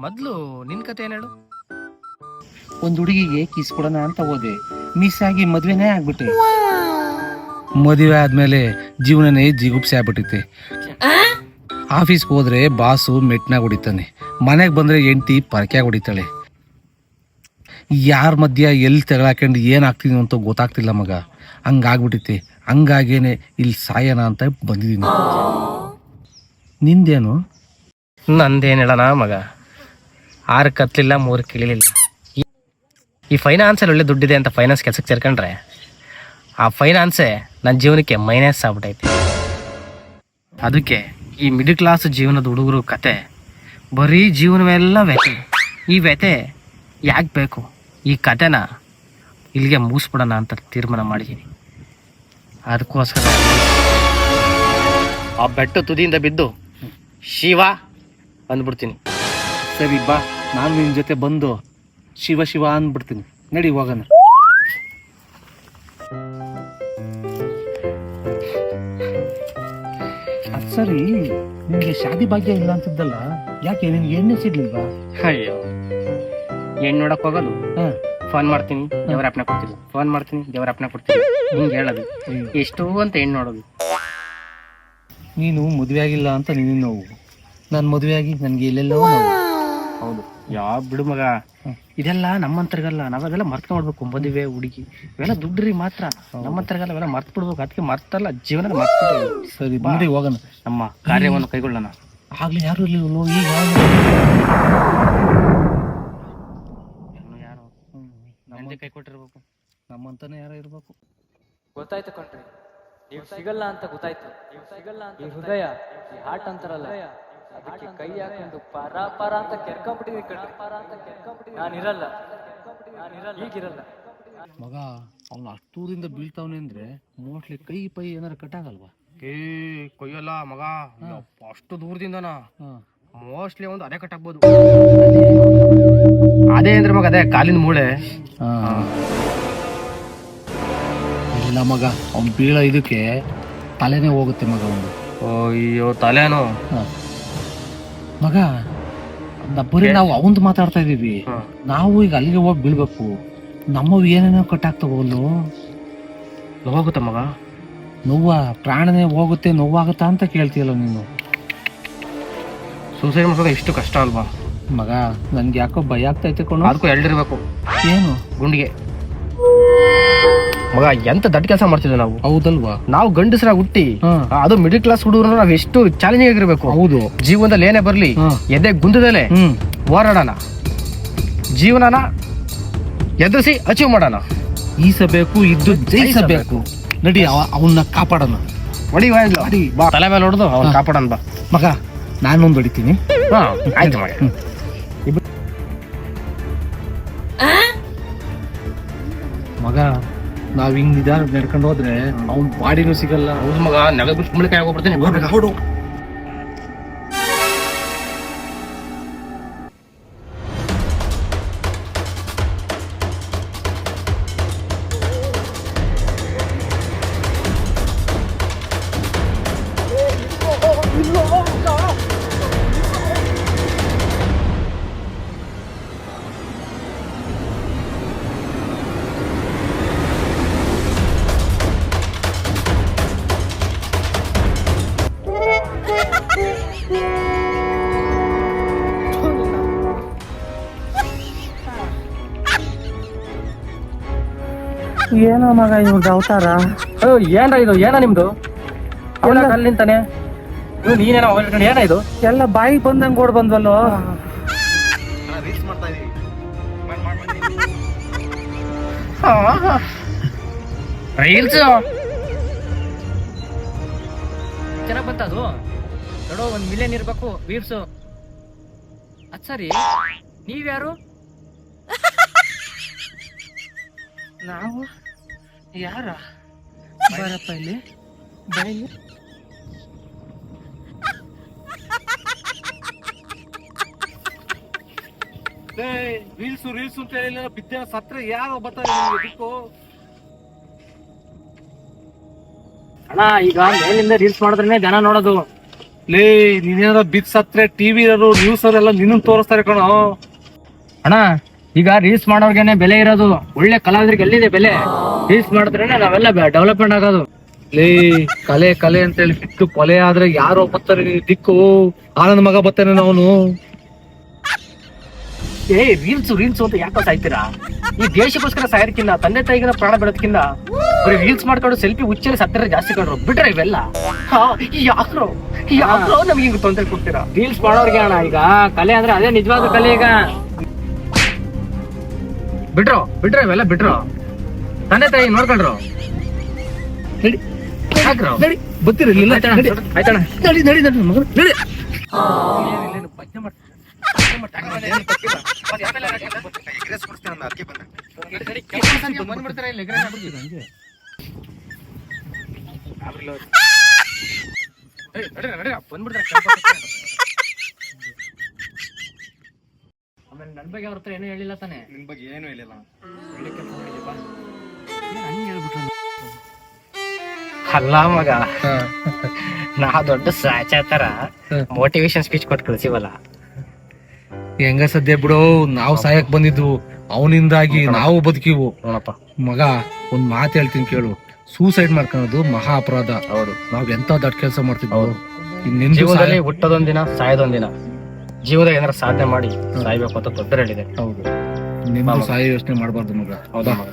ಮೊದ್ಲು ನಿನ್ ಕತೆ ಏನ್ ಹೇಳು. ಒಂದ್ ಹುಡುಗಿಗೆ ಕಿಸ್ ಕೊಡೋಣ ಅಂತ ಹೋದೆ, ಮಿಸ್ ಆಗಿ ಮದ್ವೆನೇ ಆಗ್ಬಿಟ್ಟೆ. ಮದುವೆ ಆದ್ಮೇಲೆ ಜೀವನನೇ ಜಿಗುಪ್ಸೆ ಆಗ್ಬಿಟ್ಟೈತೆ. ಆಫೀಸ್ಗೆ ಹೋದ್ರೆ ಬಾಸು ಮೆಟ್ನಾಗ ಹೊಡಿತಾನೆ, ಮನೆಗೆ ಬಂದ್ರೆ ಹೆಂಡತಿ ಪರಕ್ಯಾಗ ಹೊಡಿತಾಳೆ. ಯಾರ ಮಧ್ಯ ಎಲ್ಲಿ ತಗೊಳಾಕೊಂಡು ಏನಾಗ್ತೀನಿ ಅಂತ ಗೊತ್ತಾಗ್ತಿಲ್ಲ ಮಗ. ಹಂಗಾಗ್ಬಿಟ್ಟೈತೆ. ಹಂಗಾಗೇನೆ ಇಲ್ಲಿ ಸಾಯನ ಅಂತ ಬಂದಿದ್ದೀನಿ. ನಿಂದೇನು? ನಂದೇನ್ ಹೇಳೋಣ ಮಗ, 6 ಕತ್ಲಿಲ್ಲ 3 ಕಿಳಿಲಿಲ್ಲ. ಈ ಫೈನಾನ್ಸಲ್ಲಿ ಒಳ್ಳೆ ದುಡ್ಡಿದೆ ಅಂತ ಫೈನಾನ್ಸ್ ಕೆಲ್ಸಕ್ಕೆ ಸೇರ್ಕೊಂಡ್ರೆ ಆ ಫೈನಾನ್ಸೇ ನನ್ನ ಜೀವನಕ್ಕೆ ಮೈನಸ್ ಆಗ್ಬಿಟ್ಟೈತೆ. ಅದಕ್ಕೆ ಈ ಮಿಡಲ್ ಕ್ಲಾಸ್ ಜೀವನದ ಹುಡುಗರು ಕತೆ ಬರೀ ಜೀವನವೆಲ್ಲ ವ್ಯಥೆ. ಈ ವ್ಯಥೆ ಯಾಕೆ ಬೇಕು? ಈ ಕತೆನ ಇಲ್ಲಿಗೆ ಮುಗಿಸ್ಬಿಡೋಣ ಅಂತ ತೀರ್ಮಾನ ಮಾಡಿದ್ದೀನಿ. ಅದಕ್ಕೋಸ್ಕರ ಆ ಬೆಟ್ಟ ತುದಿಯಿಂದ ಬಿದ್ದು ಶಿವ ಅಂದ್ಬಿಡ್ತೀನಿ. ಸರಿ ಬಾ, ನಾನು ನಿನ್ನ ಜೊತೆ ಬಂದು ಶಿವ ಶಿವ ಅಂದ್ಬಿಡ್ತೀನಿ. ನಡಿ ಹೋಗೋಣ. ಅದ್ ಸರಿ, ನಿನ್ಗೆ ಶಾದಿ ಭಾಗ್ಯ ಇಲ್ಲ ಅಂತಿದ್ದಲ್ಲ, ಯಾಕೆ ನಿನ್ಗೆ ಎಣ್ಣೆ ಸಿಗ್ಲಿಲ್ವಾ? ಅಯ್ಯೋ, ಹೆಣ್ಣು ನೋಡಕ್ ಹೋಗಲು ಫೋನ್ ಮಾಡ್ತೀನಿ, ದೇವರ ಅಪ್ಪನ ಕೊಡ್ತೀನಿ, ಫೋನ್ ಮಾಡ್ತೀನಿ, ದೇವರ ಅಪ್ಪನ ಕೊಡ್ತೀನಿ, ಹಿಂಗೆ ಹೇಳೋದು ಎಷ್ಟು ಅಂತ ಹೆಣ್ಣು ನೋಡೋದು. ನೀನು ಮದುವೆ ಆಗಿಲ್ಲ ಅಂತ ನಿನ್ನ ನೋವು, ನಾನು ಮದುವೆ ಆಗಿ ನನಗೆ ಎಲ್ಲೆಲ್ಲೋ ನೋವು. ಹೌದು, ಯಾವ ಬಿಡು ಮಗ, ಇದೆಲ್ಲ ನಮ್ಮಂತರ್ಗಲ್ಲ. ನಾವೆಲ್ಲ ಮರ್ತು ನೋಡ್ಬೇಕು. ಮದುವೆ ಹುಡುಗಿ ಇವೆಲ್ಲ ದುಡ್ಡ್ರಿ ಮಾತ್ರ, ನಮ್ಮಂತರ್ಗಲ್ಲ ಇವೆಲ್ಲ ಮರ್ತು ಬಿಡ್ಬೇಕು. ಅದಕ್ಕೆ ಮರ್ತಲ್ಲ, ಜೀವನ ಮರ್ತು. ಸರಿ ಬಂದ್ರೆ ಹೋಗೋಣ, ನಮ್ಮ ಕಾರ್ಯವನ್ನು ಕೈಗೊಳ್ಳೋಣ. ಆಗ್ಲಿ ಯಾರು ಇರ್ಲಿಲ್ವೋ ಈಗ? ಯಾರು ನಮ್ದೇ ಕೈ ಕೊಟ್ಟಿರ್ಬೇಕು, ನಮ್ಮಂತಾನೆ ಯಾರೋ ಇರ್ಬೇಕು. ಗೊತ್ತಾಯ್ತು ಕಣ್ರಿ, ನೀವು ಸಿಗಲ್ಲ ಅಂತ ಗೊತ್ತಾಯ್ತು. ನೀವು ಸಿಗಲ್ಲ ಅಂತ ಈ ಹೃದಯ, ಈ ಹಾರ್ಟ್ ಅಂತಾರಲ್ಲ, ಅದಕ್ಕೆ ಕೈ ಹಾಕೊಂಡು ಪರ ಪರ ಅಂತ ಕೆರ್ಕೊಂಡ್ಬಿಟ್ಟಿದೀನಿ ಕಣ್ರಿ. ನಾನಿರಲ್ಲ, ಈಗಿರಲ್ಲ ಮಗ. ಅವ್ನು ಅಷ್ಟೂರಿಂದ ಬೀಳ್ತಾವನೆ ಅಂದ್ರೆ ಮೋಸ್ಟ್ಲಿ ಕೈ ಪೈ ಏನಾರ ಕಟ್ಟಾಗಲ್ವಾ? ಕೊಯ್ಯಲ್ಲ ಮಗ, ಅಷ್ಟು ದೂರದಿಂದನ ಮೋಸ್ಟ್ಲಿ ಒಂದು ಅದೇ ಕಟ್ಟಾಕ್ಬೋದು. ಅದೇ ಅಂದ್ರೆ ಮಗ, ಅದೇ ಕಾಲಿನ ಮೂಳೆ. ಇಲ್ಲ ಮಗ, ಅವ್ನು ಬೀಳೋ ಇದಕ್ಕೆ ತಲೆನೇ ಹೋಗುತ್ತೆ ಮಗ ಒಂದು. ಅಯ್ಯೋ ತಲೆನೋ ಮಗ. ಬರೀ ನಾವು ಅವಂದು ಮಾತಾಡ್ತಾ ಇದೀವಿ, ನಾವು ಈಗ ಅಲ್ಲಿಗೆ ಹೋಗಿ ಬೀಳ್ಬೇಕು. ನಮ್ಮವು ಏನೇನೋ ಕಟ್ಟಾಗ್ತಾವಲ್ಲು. ಹೋಗುತ್ತ ಮಗ? ನೋವ, ಪ್ರಾಣನೇ ಹೋಗುತ್ತೆ, ನೋವಾಗುತ್ತಾ ಅಂತ ಕೇಳ್ತೀಯಲ್ಲ ನೀನು. ಸೂಸೈಡ್ ಮಾಡೋದು ಎಷ್ಟು ಕಷ್ಟ ಅಲ್ವಾ ಮಗ? ನನ್ಗೆ ಯಾಕೋ ಭಯ ಆಗ್ತೈತೆ ಕಣೋ. ಅದಕ್ಕೂ ಎಲ್ಡಿರ್ಬೇಕು. ಏನು? ಗುಂಡಿಗೆ ಮಗ, ಎಂತ ದೊಡ್ಡ ಕೆಲಸ ಮಾಡ್ತಿದ್ವಿ ನಾವು. ಹೌದಲ್ವಾ? ನಾವು ಗಂಡಸರಾಗಿ ಹುಟ್ಟಿ, ಅದು ಮಿಡಿಲ್ ಕ್ಲಾಸ್ ಹುಡುಗರು, ನಾವ್ ಎಷ್ಟು ಚಾಲೆಂಜಿಂಗ್ ಆಗಿರ್ಬೇಕು. ಹೌದು, ಜೀವನದಲ್ಲಿ ಏನೇ ಬರ್ಲಿ ಎದೆ ಗುಂದದಲ್ಲೇ ಹೋರಾಡೋಣ, ಜೀವನನ ಎದುರಿಸಿ ಅಚೀವ್ ಮಾಡೋಣ. ಈಸಬೇಕು, ಇದ್ದು ಜಯಿಸಬೇಕು. ನಡಿ, ಅವನ್ನ ಕಾಪಾಡೋಣ. ಹೊಡಿ ಬಾ, ತಲೆ ಮೇಲೆ ಹೊಡೆದು ಅವ್ನ ಕಾಪಾಡೋಣ ಬಾ. ಮಗ, ನಾನೊಂದು ಹೊಡಿತೀನಿ. ಆಯ್ತು ಮಗ. ಮಗ, ನಾವ್ ಹಿಂಗ್ ನಿಧಾನ ನಡ್ಕೊಂಡು ಹೋದ್ರೆ ಅವ್ನ್ ಬಾಡಿನೂ ಸಿಗಲ್ಲ. ಹೌದು ಮಗ, ನೆಗ ಬಿಟ್ಟು ಕುಂಬಳಕಾಯಿ ಹೋಗ್ಬಿಡ್ತೀನಿ. ಹೊಡು. ಏನೋ ಮಗ ಇವ್ರದ್ದು ಅವತಾರ. ಏನ ಇದು? ಏನ ನಿಮ್ದು? ಅಲ್ಲಿ ನಿಂತಾನೆ ನೀನೇನೋ ಏನ ಇದು? ಎಲ್ಲ ಬಾಯಿಗೆ ಬಂದಂಗೆ ಓಡ್ ಬಂದ್ವಲ್ಲೋ. ರೀಲ್ಸ್ ಚೆನ್ನಾಗ್ ಬಂತ ಅದು. ನೋಡೋ, 1 ಮಿಲಿಯನ್ ಇರ್ಬೇಕು ವ್ಯೂಸ್. ಅದ್ ಸರಿ, ನೀವ್ಯಾರು? ನಾವು ಯಾರ? ಬರಪ್ಪ ಇಲ್ಲಿ, ಬೈಲಿ. ರೀಲ್ಸು ಅಂತ ಹೇಳಿ ಬಿದ್ದ ಸತ್ರ ಯಾರು ಬರ್ತಾರೆ? ಅಣ್ಣ, ಈಗ ಮೇಲಿಂದ ರೀಲ್ಸ್ ಮಾಡಿದ್ರೆ ಜನ ನೋಡೋದು. ಲೇ ನೀನೇನಾರ ಬಿತ್ ಸತ್ರೆ ಟಿವಿ ನ್ಯೂಸ್ ಅವರೆಲ್ಲ ನಿನ್ನ ತೋರಿಸ್ತಾರೆ ಕಣೋ. ಅಣ್ಣ ಈಗ ರೀಲ್ಸ್ ಮಾಡೋರ್ಗೆನೆ ಬೆಲೆ ಇರೋದು, ಒಳ್ಳೆ ಕಲಾವಿದರಿಗೆ ಎಲ್ಲಿದೆ ಬೆಲೆ? ರೀಲ್ಸ್ ಮಾಡಿದ್ರೇನೆ ನಾವೆಲ್ಲ ಡೆವಲಪ್ಮೆಂಟ್ ಆಗೋದು. ಲೇ ಕಲೆ ಕಲೆ ಅಂತ ಹೇಳಿ ಬಿಟ್ಟು ಕೊಲೆ ಆದ್ರೆ ಯಾರೋ ಬರ್ತಾರೆ ದಿಕ್ಕು. ಆನಂದ್ ಮಗ ಬರ್ತಾನೆ ಅವನು. ಏ ರೀಲ್ಸ್ ಅಂತ ಯಾಕೋ ಸಾಯ್ತೀರಾ? ಈ ದೇಶಕ್ಕೋಸ್ಕರ ಸಾಯೋದಕ್ಕಿಂತ ತಂದೆ ತಾಯಿಗಿನ ಪ್ರಾಣ ಬೆಳೋದಕ್ಕಿಂತ ಬರೀ ರೀಲ್ಸ್ ಮಾಡ್ಕೊಂಡು ಸೆಲ್ಫಿ ಹುಚ್ಚಲ್ಲಿ ಸತ್ತರೆ ಜಾಸ್ತಿ ಕಂಡ್ರು ಬಿಟ್ರೆ ಇವೆಲ್ಲ. ಯಾಕ್ರೋ ನಮ್ಗೆ ಹಿಂಗ್ ತೊಂದರೆ ಕೊಡ್ತೀರಾ? ರೀಲ್ಸ್ ಮಾಡೋರ್ಗೆ ಅಣ್ಣ ಈಗ ಕಲೆ ಅಂದ್ರೆ ಅದೇ ನಿಜವಾದ ಕಲೆ. ಈಗ ಬಿಟ್ರೆ ಇವೆಲ್ಲ ಬಿಟ್ರು, ತಂದೆ ತಾಯಿ ನೋಡ್ಕೊಂಡ್ರು. ನಡಿ ಯಾಕ್ರೋ? ನಡಿ ಬರ್ತೀರಲಿಲ್ಲ. ಆಯ್ತಣ್ಣ ನಡಿ ನಡಿ ನಡಿ ಮಗ ನಡಿ. ಆಮೇಲೆ ನನ್ ಬಗ್ಗೆ ಅವ್ರ ಹತ್ರ ಏನೂ ಹೇಳಿಲ್ಲ ತಾನೆ? ನಿನ್ ಬಗ್ಗೆ ಏನು ಹೇಳಿಲ್ಲ. ಒಳ್ಳೆ ಕೆಲಸ ಮಾಡಿದ್ಯಪ್ಪ. ಅಲ್ಲ ಮಗ, ನಾ ದೊಡ್ಡ ಸಾಚಾ ತರ ಮೋಟಿವೇಶನ್ ಸ್ಪೀಚ್ ಕೊಟ್ಟು ಕಳ್ಸಿವಲ್ಲ. ಹೆಂಗ ಸದ್ಯ ಬಿಡು, ನಾವು ಸಾಯಕ್ ಬಂದಿದ್ವು, ಅವನಿಂದಾಗಿ ನಾವು ಬದುಕಿವು. ನೋಡಪ್ಪ ಮಗ ಒಂದ್ ಮಾತು ಹೇಳ್ತೀನಿ ಕೇಳು, ಸೂಸೈಡ್ ಮಾಡ್ಕೊಳ್ಳೋದು ಮಹಾ ಅಪರಾಧ. ಹೌದು, ನಾವ್ ಎಂತ ದೊಡ್ಡ ಕೆಲಸ ಮಾಡ್ತಿದ್ವು. ಹೌದು. ಜೀವನದಲ್ಲಿ ಹುಟ್ಟೋದೊಂದಿನ ಸಾಯೋದೊಂದಿನ, ಜೀವನದಾಗ ಏನಾರ ಸಾಧನೆ ಮಾಡಿ ಸಾಯ್ಬೇಕು ಅಂತ ದೊಡ್ಡ ಹೇಳಿದೆ. ಹೌದು, ನಿಮ್ದು ಸಾಯ ಯೋಚನೆ ಮಾಡ್ಬಾರ್ದು ಮಗ. ಹೌದಾ ಮಗ?